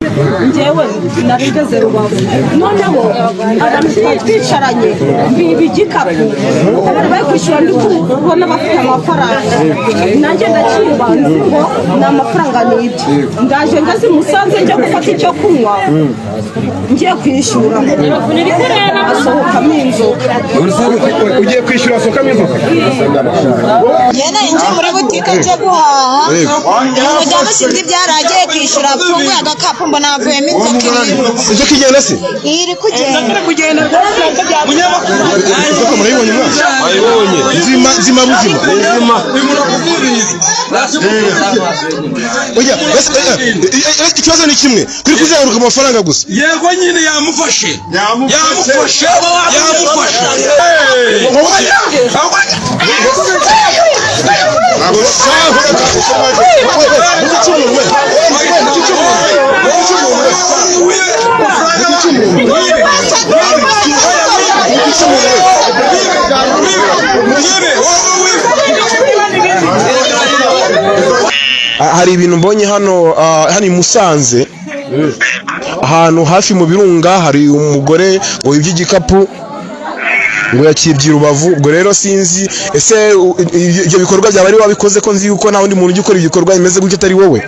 njyewe narigeze Rubavu noneho twicaranye bigikapu abari bari kwishyura ndi kubona bafite amafaranga nanjye ndakirwa nzi ngo ni amafaranga nibye ndaje ngazi Musanze njya gufata icyo kunywa ngiye kwishyura asohokamo inzoga ugiye kwishyura asohokamo inzoga yena inje muri butike cyo guhaha umujyamo sinzi byaragiye kwishyura funguye agakapu mbona havuyemo inzoka igenda se iri kugenda inzoka murayibonye mwese ayibonye zima buzima oya ikibazo ni kimwe kuri kuzenguruka amafaranga gusa yego nyine yamufashe hari ibintu mbonye hano i Musanze ahantu hafi mu birunga hari umugore ngo yibye igikapu ngo yakibye Rubavu ubwo rero sinzi ese ibyo bikorwa byaba ari wabikoze ko nzi yuko nta wundi muntu ugikora ibikorwa bimeze gutyo atari wowe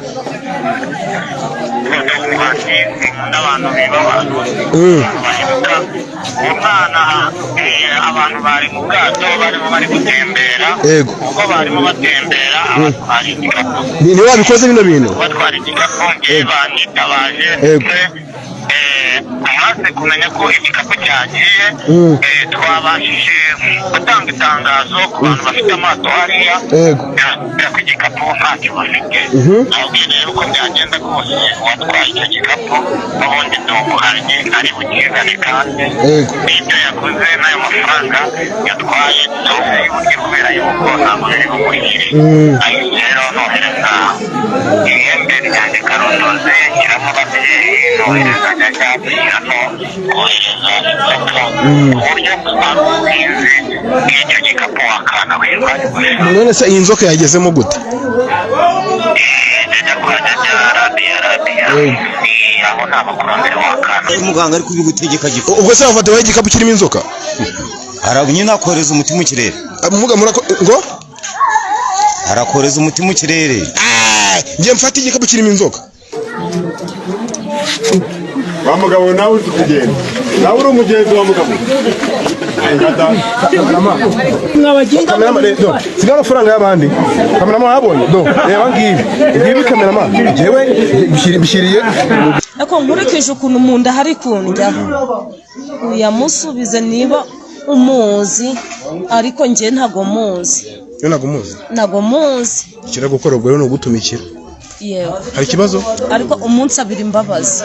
abantu bari mu bwato bari gutembera ubwo barimo batembera batwara igikapu ni wabikoze bino bintu batwara igikapu banitabaje amaze kumenya ko igikapu cyagiye twabashije gutanga itangazo ku bantu bafite amato hariya ko igikapu ntacyo bafite nabwiye rero uko byagenda rwose watwaye icyo gikapu n'ubundi ndumuhanye ari bukizane kandi n'ibyo yaguze n'ayo mafaranga yatwaye tuzi y'uburyo kubera yuko ntabwo biri bumurikire ahise rero nohereza ihembe ryanjye karondoze nshyiramo ababyeyi nohereza nyajyabyi hano kohereza inzoka ku buryo ari ubwizi bw'icyo gikapu wakana wirwanya gusa none se iyi nzoka yagezemo gute njya kwa radiya aho nta makurambere wakana muganga ari kubigutegeka giko ubwo se wafata igikapu kirimo inzoka arabunye nakoreza umutima mu kirere muga ngo arakoreza umutima mu kirere ngiye mfata igikapu kirimo inzoka wa mugabo nawe uri kugenda nawe uri umugenzi wa mugabo siga amafaranga y'abandi kamerama yabonye reba ngibi kamerama jewe bishiriye ariko nkurikije ukuntu mu nda hari kundya uyamusubize niba umuzi ariko njye ntago muzi ntago muzi ikira gukora ubwo rero no gutumikira yewe hari ikibazo ariko umunsi abiri imbabazi